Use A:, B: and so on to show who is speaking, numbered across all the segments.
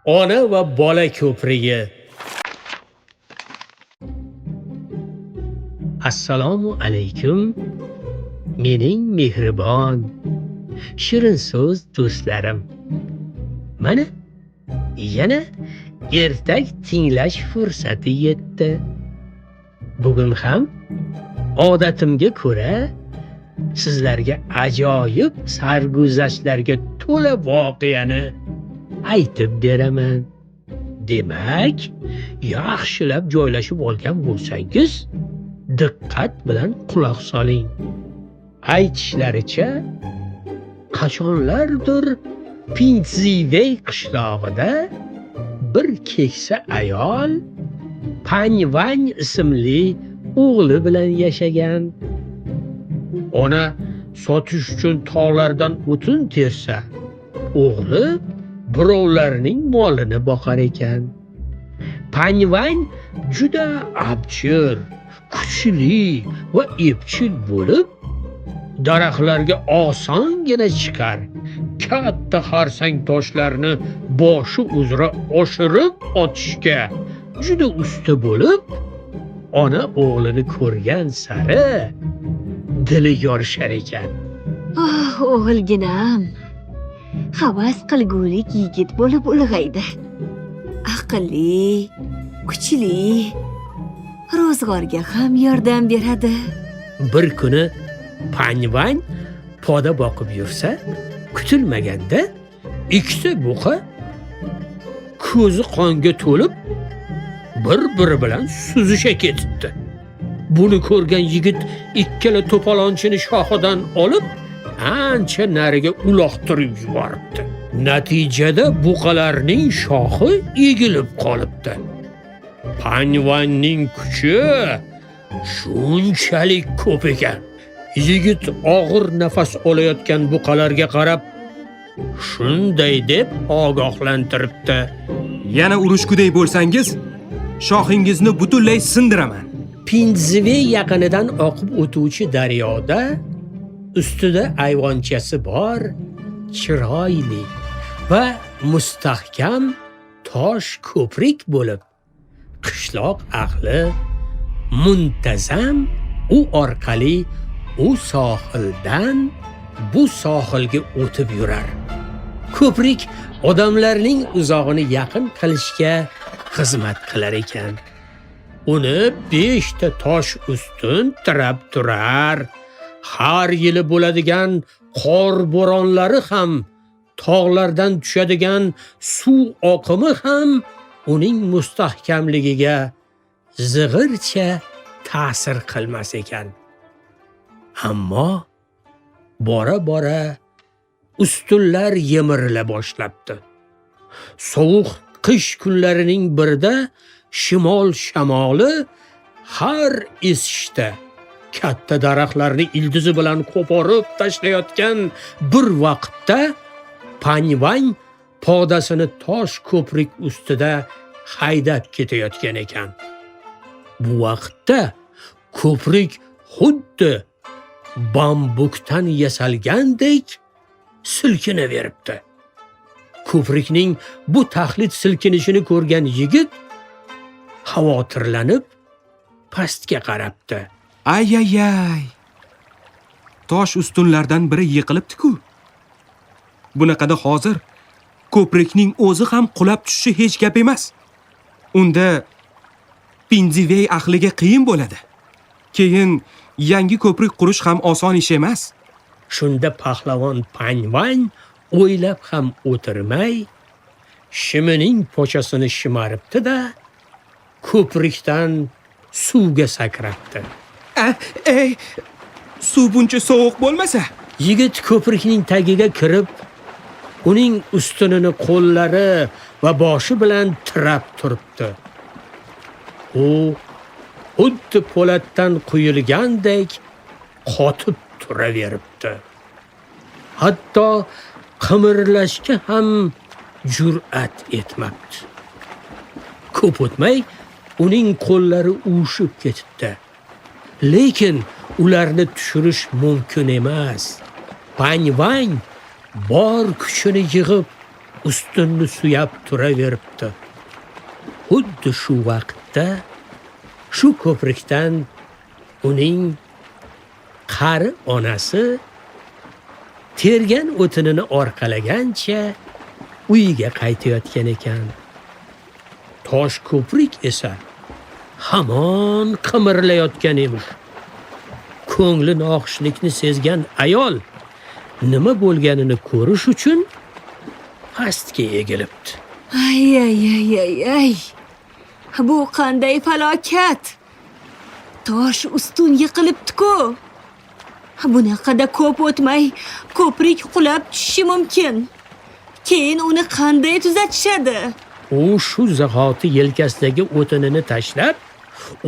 A: Ona va bola ko'prigi. Assalomu alaykum. Mening mehribon, shirin so'z do'stlarim. Mana yana ertak tinglash fursati yetdi. Bugun ham odatimga ko'ra sizlarga ajoyib sarguzashtlarga to'la voqeani aytib beraman. Demak, yaxshilab joylashib olgan bo'lsangiz, diqqat bilan quloq soling. Aytishlaricha, qachonlardir Pinzivey qishlog'ida bir keksa ayol Panyvang ismli o'g'li bilan yashagan. Ona sotish uchun tog'lardan o'tin tersa, o'g'li birovlarning molini boqar ekan. Panyvang juda abjir, kuchli va epchil bo'lib, daraxtlarga osongina chiqar, katta xarsang toshlarni boshi uzra oshirib otishga juda usta bo'lib, ona o'g'lini ko'rgan sari dili yorishar ekan.
B: O'g'ilginam, havas qilgulik yigit bo'lib ulg'aydi. Aqlli, kuchli, ro'zg'orga ham yordam beradi.
A: Bir kuni Panyvang poda boqib yursa, kutilmaganda ikkita buqa ko'zi qonga to'lib bir-biri bilan suzisha ketibdi. Buni ko'rgan yigit ikkala to'polonchini shoxidan olib, ancha nariga uloqtirib yuboribdi. Natijada buqalarning shoxi egilib qolibdi. Panyvangning kuchi shunchalik ko'p ekan. Yigit og'ir nafas olayotgan buqalarga qarab, shunday deb ogohlantiribdi.
C: Yana urushguday bo'lsangiz, shoxingizni butunlay sindiraman.
A: Pinzivey yaqinidan oqib o'tuvchi daryoda ustida ayvonchasi bor, chiroyli va mustahkam tosh ko'prik bo'lib, qishloq ahli muntazam u orqali u sohildan bu sohilga o'tib yurar. Ko'prik odamlarning uzog'ini yaqin qilishga xizmat qilar ekan. Uni 5 ta tosh ustun tirab turar. Har yili bo'ladigan qor bo'ronlari ham, tog'lardan tushadigan suv oqimi ham uning mustahkamligiga zig'ircha ta'sir qilmas ekan. Ammo bora-bora ustunlar yemirila boshlabdi. Sovuq qish kunlarining birida shimol shamoli har esishda katta daraxtlarni ildizi bilan qo'porib tashlayotgan bir vaqtda Panyvang podasini tosh ko'prik ustida haydab ketayotgan ekan. Bu vaqtda ko'prik xuddi bambukdan yasalgandek silkinaveribdi. Ko'prikning bu taxlit silkinishini ko'rgan yigit xavotirlanib pastga qarabdi.
C: Ay. Tosh ustunlardan biri yiqilibdi-ku. Bunaqada hozir ko'prikning o'zi ham qulab tushishi hech gap emas. Unda Pinzivey ahliga qiyin bo'ladi. Keyin yangi ko'prik qurish ham oson ish emas.
A: Shunda pahlavon Panyvang o'ylab ham o'tirmay, shimining pochasini shimaribdi-da, ko'prikdan suvga sakrabdi.
C: Suv buncha sovuq bo'lmasa?
A: Yigit ko'prikning tagiga kirib, uning ustunini qo'llari va boshi bilan tirab turibdi. U xuddi po'latdan quyilgandek qotib turaveribdi. Hatto qimirlashga ham jur'at etmabdi. Ko'p o'tmay uning qo'llari uvishib ketibdi. Lekin ularni tushirish mumkin emas. Panyvang bor kuchini yig'ib ustunni suyab turaveribdi. Xuddi shu vaqtda shu ko'prikdan uning qari onasi tergan o'tinini orqalagancha uyiga qaytayotgan ekan. Tosh ko'prik esa hamon qimirlayotgan emish. Ko'ngli noxushlikni sezgan ayol nima bo'lganini ko'rish uchun pastga egilibdi.
B: Ay, ay, ay, ay, ay. Bu qanday falokat? Tosh ustun yiqilibdi-ku. Bunaqada ko'p o'tmay ko'prik qulab tushishi mumkin. Keyin uni qanday tuzatishadi?
A: U shu zahoti yelkasidagi o'tinini tashlab,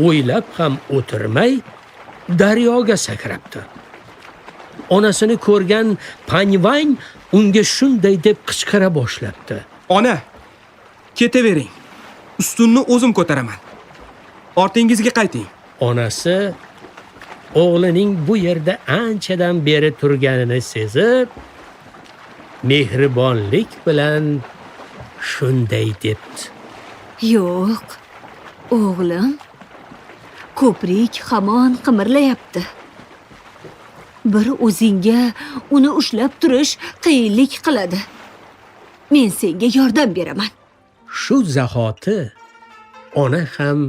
A: o'ylab ham o'tirmay daryoga sakrabdi. Onasini ko'rgan Pangvang unga shunday deb qichqira boshlabdi.
C: Ona, ketavering. Ustunni o'zim ko'taraman. Ortingizga qayting.
A: Onasi o'g'lining bu yerda anchadan beri turganini sezib, mehribonlik bilan shunday debdi.
B: Yo'q, o'g'lim. Ko'prik hamon qimirlayapti. Bir o'zingga uni ushlab turish qiyinlik qiladi. Men senga yordam beraman.
A: Shu zahoti ona ham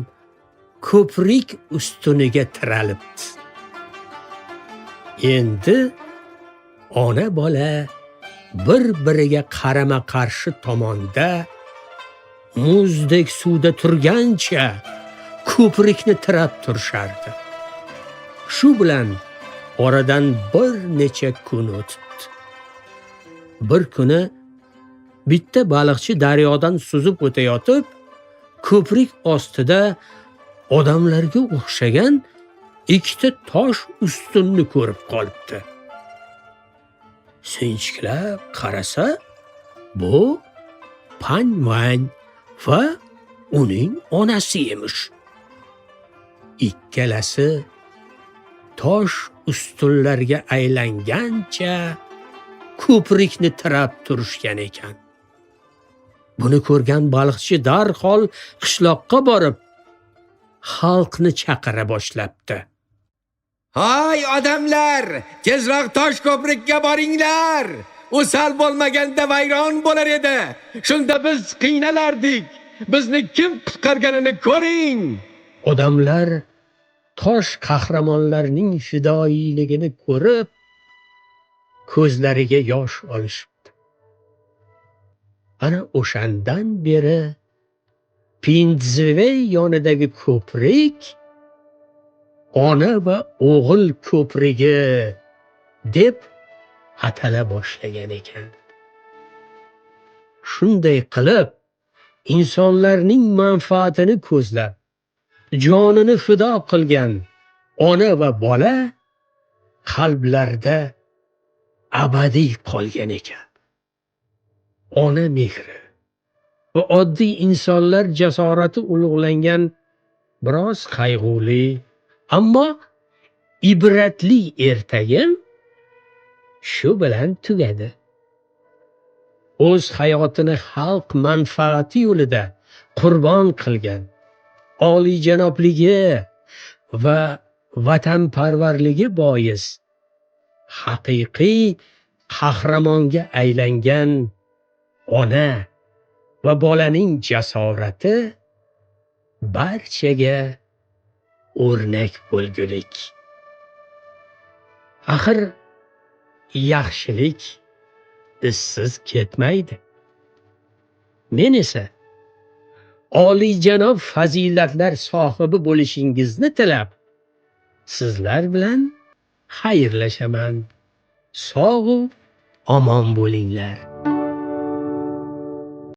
A: ko'prik ustuniga tiralibdi. Endi ona bola bir-biriga qarama-qarshi tomonda muzdek suvda turgancha ko'prikni tirab turishardi. Shu bilan oradan bir necha kun o'tibdi. Bir kuni bitta baliqchi daryodan suzib o'tayotib, ko'prik ostida odamlarga o'xshagan ikkita tosh ustunni ko'rib qolibdi. Sinchiklab qarasa, bu Pangvang va uning onasi emish. Ikkalasi tosh ustunlarga aylangancha ko'prikni tirab turishgan ekan. Buni ko'rgan baliqchi darhol qishloqqa borib, xalqni chaqira boshlabdi.
D: Hay odamlar, tezroq tosh ko'prikka boringlar. U sal bo'lmaganda vayron bo'lar edi. Shunda biz qiynalardik. Bizni kim qutqarganini ko'ring.
A: Odamlar tosh qahramonlarning fidoyiligini ko'rib, ko'zlariga yosh olishibdi. Ana o'shandan beri Pindzivey yonidagi ko'prik ona va o'g'il ko'prigi deb atala boshlagan ekan. Shunday qilib, insonlarning manfaatini ko'zlab, jonini fido qilgan ona va bola qalblarda abadiy qolgan ekan. Ona mehri va oddiy insonlar jasorati ulug'langan biroz qayg'uli, ammo ibratli ertagim shu bilan tugadi. O'z hayotini xalq manfaati yo'lida qurbon qilgan oliyjanobligi va vatanparvarligi bois haqiqiy qahramonga aylangan ona va bolaning jasorati barchaga o'rnak bo'lgulik. Axir yaxshilik izsiz ketmaydi. Men esa oliyjanob fazilatlar sohibi bo'lishingizni tilab, sizlar bilan xayrlashaman. Sog' omon bo'linglar.